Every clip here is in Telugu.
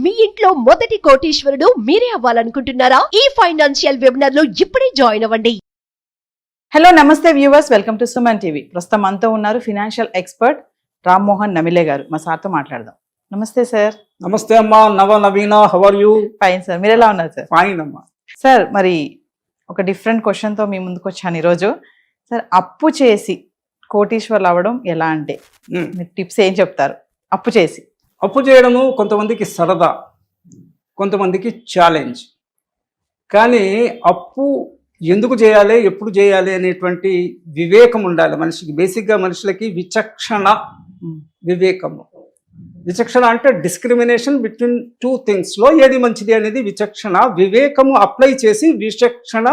మీ ఇంట్లో మొదటి కోటీశ్వరుడు మీరే అవ్వాలనుకుంటున్నారా? ఈ ఫైనాన్షియల్ వెబినార్ లో ఇప్పుడే జాయిన్ అవ్వండి. హలో నమస్తే viewers, welcome to Suman TV. ప్రస్తుతం మనతో ఉన్నారు ఫినాన్షియల్ ఎక్స్పర్ట్ రామ్మోహన్ నమిలే గారు. మా సార్తో మాట్లాడదాం. నమస్తే సార్. నమస్తే అమ్మా. Naveena, how are you? Fine sir, మీరు ఎలా ఉన్నారు సార్? ఫైన్ అమ్మా. సార్, మరి ఒక డిఫరెంట్ క్వశ్చన్తో మీ ముందుకు వచ్చాను ఈరోజు. సార్, అప్పు చేసి కోటీశ్వర్లు అవ్వడం ఎలా అంటే మీరు టిప్స్ ఏం చెప్తారు? అప్పు చేయడము కొంతమందికి సరదా, కొంతమందికి ఛాలెంజ్. కానీ అప్పు ఎందుకు చేయాలి, ఎప్పుడు చేయాలి అనేటువంటి వివేకం ఉండాలి మనిషికి. బేసిక్గా మనుషులకి విచక్షణ, వివేకము. విచక్షణ అంటే డిస్క్రిమినేషన్ బిట్వీన్ టూ థింగ్స్లో ఏది మంచిది అనేది విచక్షణ. వివేకము అప్లై చేసి విచక్షణలోంచి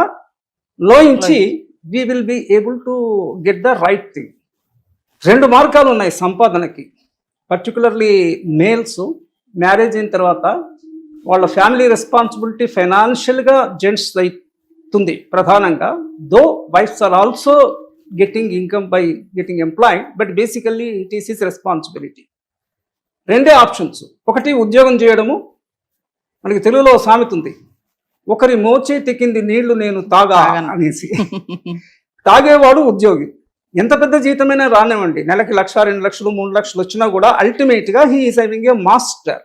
we will be able to get the right thing. రెండు మార్గాలు ఉన్నాయి సంపాదనకి. పర్టికులర్లీ మేల్స్ మ్యారేజ్ అయిన తర్వాత వాళ్ళ ఫ్యామిలీ రెస్పాన్సిబిలిటీ ఫైనాన్షియల్గా జెంట్స్ అవుతుంది ప్రధానంగా. Though wives are also getting income by getting employed, but basically it is his responsibility. రెండే ఆప్షన్స్. ఒకటి ఉద్యోగం చేయడము. మనకి తెలుగులో సామెత ఉంది, ఒకరి మోచే తెక్కింది నీళ్లు నేను తాగా అనేసి. తాగేవాడు ఉద్యోగి. ఎంత పెద్ద జీతమైనా రానివ్వండి, నెలకి 1,00,000, 2 లక్షలు, 3 లక్షలు వచ్చినా కూడా అల్టిమేట్గా he is having a master.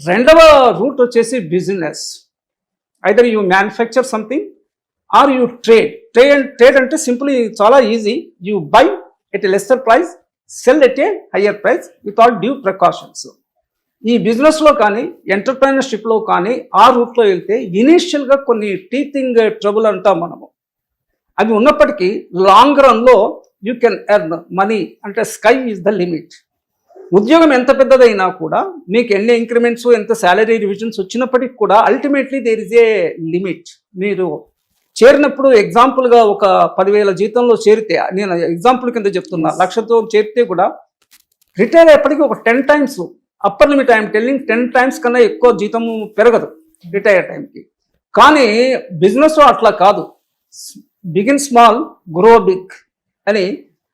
రెండవ రూట్ వచ్చేసి business. Either you manufacture something or you trade. Trade అంటే సింపుల్లీ చాలా easy. You by at a lesser price, cell at a higher price without due precautions. ఈ బిజినెస్లో కానీ ఎంటర్ప్రైనర్షిప్లో కానీ ఆ రూట్లో వెళ్తే ఇనీషియల్గా కొన్ని టీథింగ్ ట్రబుల్ అంటాం మనము. అవి ఉన్నప్పటికీ లాంగ్ రన్లో యూ కెన్ ఎర్న్ మనీ. అంటే స్కై ఈజ్ ద లిమిట్. ఉద్యోగం ఎంత పెద్దదైనా కూడా మీకు ఎన్ని ఇంక్రిమెంట్స్, ఎంత శాలరీ రివిజన్స్ వచ్చినప్పటికీ కూడా ultimately there is a limit. మీరు చేరినప్పుడు ఎగ్జాంపుల్గా ఒక 10,000 జీతంలో చేరితే, నేను ఎగ్జాంపుల్ కింద చెప్తున్నా, 1,00,000తో చేరితే కూడా రిటైర్ అయ్యేప్పటికీ ఒక 10 times upper limit, I'm telling 10 times కన్నా ఎక్కువ జీతము పెరగదు రిటైర్ టైంకి. కానీ బిజినెస్లో అట్లా కాదు. బిగిన్ స్మాల్, గ్రో బిగ్ అని.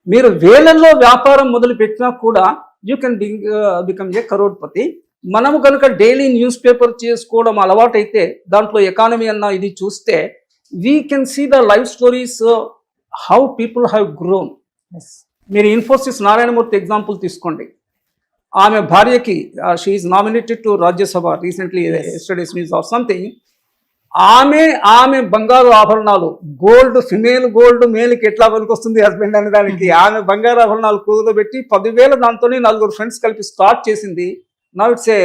మీరు వేలల్లో వ్యాపారం మొదలు పెట్టినా కూడా you can become a crorepati. మనము కనుక డైలీ న్యూస్ పేపర్ చేసుకోవడం అలవాటైతే, దాంట్లో ఎకానమీ అన్న ఇది చూస్తే we can see the life stories how people have grown. మీరు ఇన్ఫోసిస్ నారాయణమూర్తి ఎగ్జాంపుల్ తీసుకోండి. ఆమె భార్యకి she is nominated to Rajya Sabha recently, yesterday's news or something. ఆమె బంగారు ఆభరణాలు, గోల్డ్, ఫిమేల్ గోల్డ్ మేల్కి ఎట్లా పనికొస్తుంది హస్బెండ్ అనే దానికి, ఆమె బంగారు ఆభరణాలు కూదులో పెట్టి 10,000 దాంతోనే 4 ఫ్రెండ్స్ కలిపి స్టార్ట్ చేసింది. Now it's a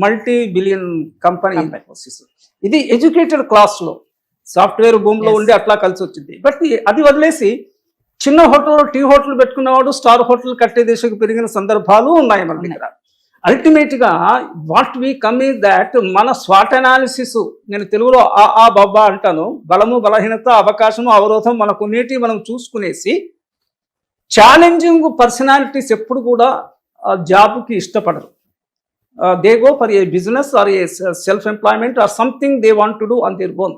multi-billion company. ఇది ఎడ్యుకేటెడ్ క్లాస్లో, సాఫ్ట్వేర్ భూమిలో ఉండి అట్లా కలిసి వచ్చింది. బట్ అది వదిలేసి చిన్న హోటల్లో టీ హోటల్ పెట్టుకున్నవాడు స్టార్ హోటల్ కట్టే దేశకు పెరిగిన సందర్భాలు ఉన్నాయి మన దగ్గర. అల్టిమేట్గా what we come is that మన స్వాట్ అనాలిసిస్. నేను తెలుగులో ఆ బాబా అంటాను. బలము, బలహీనత, అవకాశము, అవరోధం మనకు నేటి మనం చూసుకునేసి, ఛాలెంజింగ్ పర్సనాలిటీస్ ఎప్పుడు కూడా జాబ్కి ఇష్టపడరు. They go for a business or a self employment or something they want to do on their own.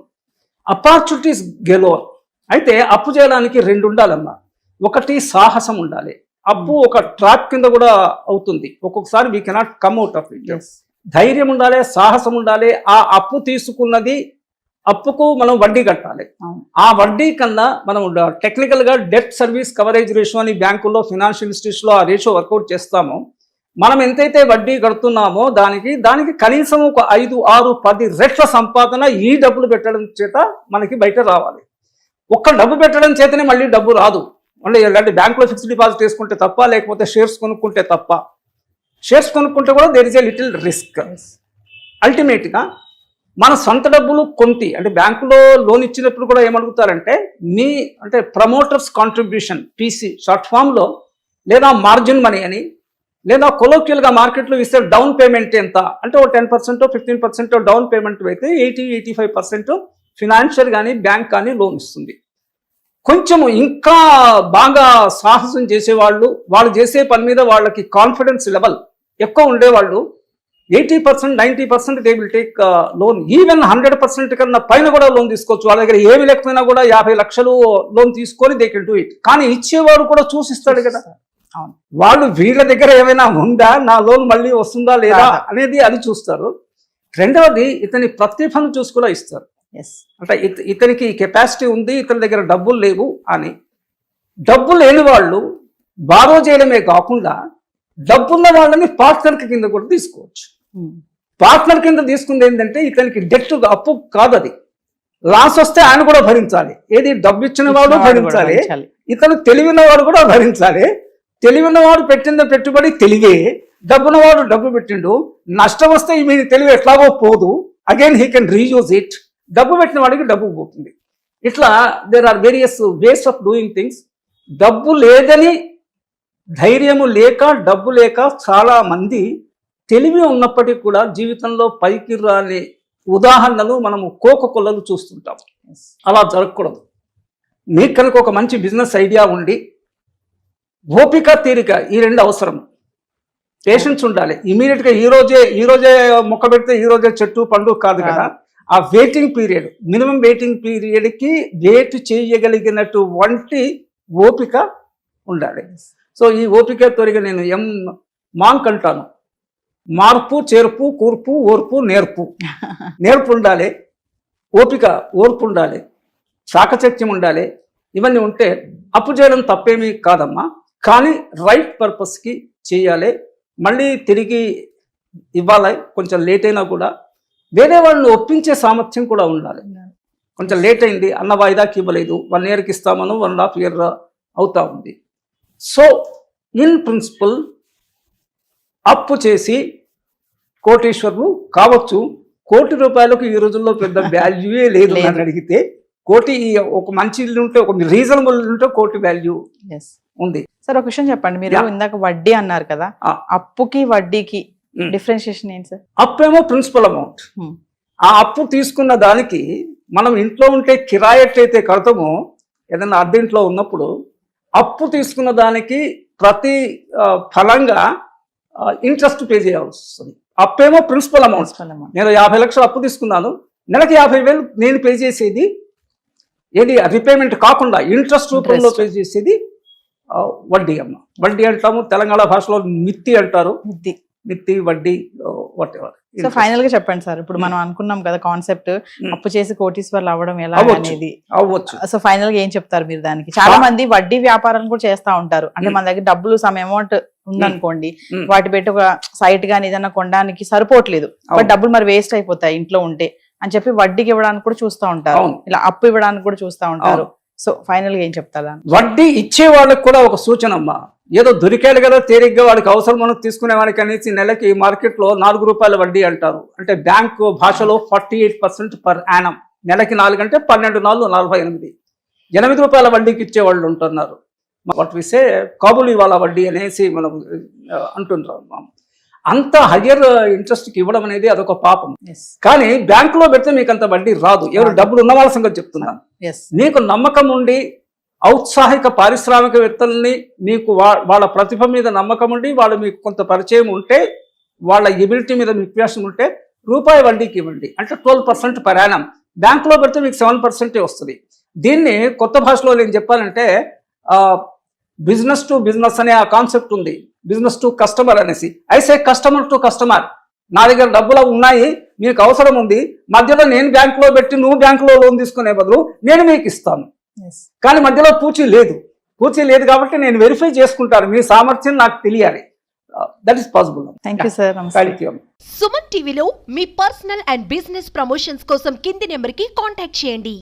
Opportunities galore. అయితే అప్పు చేయడానికి 2 ఉండాలమ్మా. ఒకటి సాహసం ఉండాలి. అప్పు ఒక ట్రాప్ కింద కూడా అవుతుంది ఒక్కొక్కసారి. We cannot come out of it. ధైర్యం ఉండాలి, సాహసం ఉండాలి. ఆ అప్పు తీసుకున్నది, అప్పుకు మనం వడ్డీ కట్టాలి. ఆ వడ్డీ కన్నా మనం టెక్నికల్గా డెట్ సర్వీస్ కవరేజ్ రేషియో అని బ్యాంకుల్లో, ఫినాన్షియల్ ఇన్స్టిట్యూట్స్లో ఆ రేషియో వర్కౌట్ చేస్తామో, మనం ఎంతైతే వడ్డీ కడుతున్నామో దానికి కనీసం ఒక 5, 6, 10 రెట్ల సంపాదన ఈ డబ్బులు పెట్టడం చేత మనకి బయట రావాలి. ఒక్క డబ్బు పెట్టడం చేతనే మళ్ళీ డబ్బు రాదు. మళ్ళీ ఇలాంటి బ్యాంకులో ఫిక్స్డ్ డిపాజిట్ వేసుకుంటే తప్ప, లేకపోతే షేర్స్ కొనుక్కుంటే తప్ప. షేర్స్ కొనుక్కుంటే కూడా there is a little risk. అల్టిమేట్గా మన సొంత డబ్బులు కొంటి, అంటే బ్యాంకులో లోన్ ఇచ్చినప్పుడు కూడా ఏమడుగుతారంటే అంటే ప్రమోటర్స్ కాంట్రిబ్యూషన్, పీసీ షార్ట్ ఫామ్లో, లేదా మార్జిన్ మనీ అని, లేదా కొలోక్యువల్గా మార్కెట్లో ఇస్తే డౌన్ పేమెంట్ ఎంత అంటే ఓ 10%, 15% డౌన్ పేమెంట్ అయితే 80-85% ఫినాన్షియల్ కానీ బ్యాంక్ కానీ లోన్ ఇస్తుంది. కొంచెము ఇంకా బాగా సాహసం చేసేవాళ్ళు, వాళ్ళు చేసే పని మీద వాళ్ళకి కాన్ఫిడెన్స్ లెవెల్ ఎక్కువ ఉండేవాళ్ళు 80%, 90% they will take loan. Even 100% కన్నా పైన కూడా లోన్ తీసుకోవచ్చు. వాళ్ళ దగ్గర ఏమి లేకపోయినా కూడా 50 లక్షలు లోన్ తీసుకొని దే కెన్ డూ ఇట్. కానీ ఇచ్చేవాడు కూడా చూసిస్తాడు కదా. అవును. వాళ్ళు వీళ్ళ దగ్గర ఏమైనా ఉందా, నా లోన్ మళ్ళీ వస్తుందా లేదా రాదా. అనేది అది చూస్తారు. రెండవది ఇతని ప్రతిభను చూసి కూడా ఇస్తారు. ఎస్. అంటే ఇతనికి కెపాసిటీ ఉంది, ఇతని దగ్గర డబ్బులు లేవు అని. డబ్బు లేని వాళ్ళు బారో చేయడమే కాకుండా డబ్బున్న వాళ్ళని పార్ట్నర్ కింద కూడా తీసుకోవచ్చు. పార్ట్నర్ కింద తీసుకుంది ఏంటంటే ఇతనికి డెట్ అప్పు కాదు, అది లాస్ వస్తే ఆయన కూడా భరించాలి. ఏది డబ్బు ఇచ్చిన వాడు భరించాలి, ఇతను తెలివినవాడు కూడా భరించాలి. తెలివినవాడు పెట్టిన పెట్టుబడి తెలివే, డబ్బున్నవాడు డబ్బు పెట్టిండు, నష్టం వస్తే మీ తెలివి ఎట్లాగో పోదు, again he can reuse it. డబ్బు పెట్టిన వాడికి డబ్బు పోతుంది. ఇట్లా there are various ways of doing things. డబ్బు లేదని, ధైర్యము లేక, డబ్బు లేక చాలా మంది తెలివి ఉన్నప్పటికీ కూడా జీవితంలో పైకి రాని ఉదాహరణలు మనము కోకొల్లలు చూస్తుంటాం. అలా జరగకూడదు. మీకు కనుక ఒక మంచి బిజినెస్ ఐడియా ఉండి ఓపిక, తీరిక ఈ రెండు అవసరం. పేషెన్స్ ఉండాలి. ఇమీడియట్గా ఈ రోజే మొక్క పెడితే ఈ రోజే చెట్టు పండు కాదు కదా. ఆ వెయిటింగ్ పీరియడ్, మినిమం వెయిటింగ్ పీరియడ్కి వెయిట్ చేయగలిగినటువంటి ఓపిక ఉండాలి. సో ఈ ఓపిక తొరిగి నేను మాంక్ అంటాను. మార్పు, చేర్పు, కూర్పు, ఓర్పు, నేర్పు. నేర్పు ఉండాలి, ఓపిక, ఓర్పు ఉండాలి, చాకచక్యం ఉండాలి. ఇవన్నీ ఉంటే అప్పు చేయడం తప్పేమీ కాదమ్మా. కానీ రైట్ పర్పస్కి చేయాలి. మళ్ళీ తిరిగి ఇవ్వాలి. కొంచెం లేట్ అయినా కూడా వేరే వాళ్ళని ఒప్పించే సామర్థ్యం కూడా ఉండాలి. కొంచెం లేట్ అయింది, అన్న వాయిదాకి ఇవ్వలేదు, 1 yearకి ఇస్తామను 1.5 year అవుతా ఉంది. సో ఇన్ ప్రిన్సిపల్ అప్పు చేసి కోటీశ్వరులు కావచ్చు. ₹1,00,00,000 ఈ రోజుల్లో పెద్ద వాల్యూయే లేదు అని అడిగితే. కోటి ఒక మంచి ఇల్లు ఉంటే, ఒక రీజనబుల్ ఉంటే కోటి వాల్యూ ఉంది. సార్ ఒక విషయం చెప్పండి, మీరు ఇందాక వడ్డీ అన్నారు కదా, అప్పుకి వడ్డీకి డిఫరెన్షియేషన్ ఏంటి సార్? అప్పు ఏమో ప్రిన్సిపల్ అమౌంట్. ఆ అప్పు తీసుకున్న దానికి మనం ఇంట్లో ఉంటే కిరాయి ఎట్లయితే కడతామో, ఏదైనా అద్దెంట్లో ఉన్నప్పుడు అప్పు తీసుకున్న దానికి ప్రతి ఫలంగా ఇంట్రెస్ట్ పే చేయాల్సి వస్తుంది. అప్పేమో ప్రిన్సిపల్ అమౌంట్. నేను 50 లక్షలు అప్పు తీసుకున్నాను, నెలకి 50,000 నేను పే చేసేది ఏది రిపేమెంట్ కాకుండా ఇంట్రెస్ట్ రూపంలో పే చేసేది వడ్డీ అమ్మ. వడ్డీ అంటాము, తెలంగాణ భాషలో మిత్తి అంటారు. మిత్తి, వడ్డీ, వాట్ ఎవర్. సో ఫైనల్ గా చెప్పండి సార్, ఇప్పుడు మనం అనుకున్నాం కదా కాన్సెప్ట్, అప్పు చేసి కోటీశ్వర్లు అవ్వడం ఎలా అనేది అవ్వచ్చు. సో ఫైనల్ గా ఏం చెప్తారు మీరు దానికి? చాలా మంది వడ్డీ వ్యాపారం కూడా చేస్తా ఉంటారు. అంటే మన దగ్గర డబ్బులు సమ్ అమౌంట్ ఉందనుకోండి, వాటి పెట్టి ఒక సైట్ గానీ ఏదైనా కొనడానికి సరిపోవట్లేదు, బట్ డబ్బులు మరి వేస్ట్ అయిపోతాయి ఇంట్లో ఉంటే అని చెప్పి వడ్డీకి ఇవ్వడానికి కూడా చూస్తూ ఉంటారు, ఇలా అప్పు ఇవ్వడానికి కూడా చూస్తూ ఉంటారు. సో ఫైనల్ గా ఏం చెప్తారా? వడ్డీ ఇచ్చే వాళ్ళకి కూడా ఒక సూచన అమ్మా. ఏదో దొరికాడు కదా తేలిగ్గా వాడికి అవసరం మనం తీసుకునే వాడికి అనేసి నెలకి మార్కెట్లో ₹4 వడ్డీ అంటారు. అంటే బ్యాంకు భాషలో 48% పర్ యానం. నెలకి 4 అంటే 12 4 48. ₹8 వడ్డీకి ఇచ్చేవాళ్ళు ఉంటున్నారు. వాట్ విసే కాబులి వాళ్ళ వడ్డీ అనేసి మనం అంటుంటాం. అంత హయ్యర్ ఇంట్రెస్ట్కి ఇవ్వడం అనేది అదొక పాపం. కానీ బ్యాంకులో పెడితే మీకు అంత వడ్డీ రాదు. ఎవరు డబ్బులు ఉన్న వాళ్ళ సంగతి చెప్తున్నాను. నీకు నమ్మకం ఉండి ఔత్సాహిక పారిశ్రామికవేత్తల్ని, మీకు వాళ్ళ ప్రతిభ మీద నమ్మకం ఉండి, వాళ్ళు మీకు కొంత పరిచయం ఉంటే, వాళ్ళ ఎబిలిటీ మీద మీకు విశ్వాసం ఉంటే ₹1 వడ్డీకి ఇవ్వండి. అంటే 12% పర్ యానం. బ్యాంకులో పెడితే మీకు 7% వస్తుంది. దీన్ని కొత్త భాషలో నేను చెప్పాలంటే బిజినెస్ టు బిజినెస్ అనే ఆ కాన్సెప్ట్ ఉంది. బిజినెస్ టు కస్టమర్ అనేసి. అయితే కస్టమర్ టు కస్టమర్. నా దగ్గర డబ్బులు ఉన్నాయి, మీకు అవసరం ఉంది, మధ్యలో నేను బ్యాంకులో పెట్టి నువ్వు బ్యాంకులో లోన్ తీసుకునే బదులు నేను మీకు ఇస్తాను. కానీ మధ్యలో పూచీ లేదు కాబట్టి నేను వెరిఫై చేసుకుంటాను. మీ సామర్థ్యం నాకు తెలియాలి. That is possible. Thank you sir. Suman టీవీలో మీ పర్సనల్ అండ్ బిజినెస్ ప్రమోషన్స్ కోసం కింది నెంబర్కి కాంటాక్ట్ చేయండి.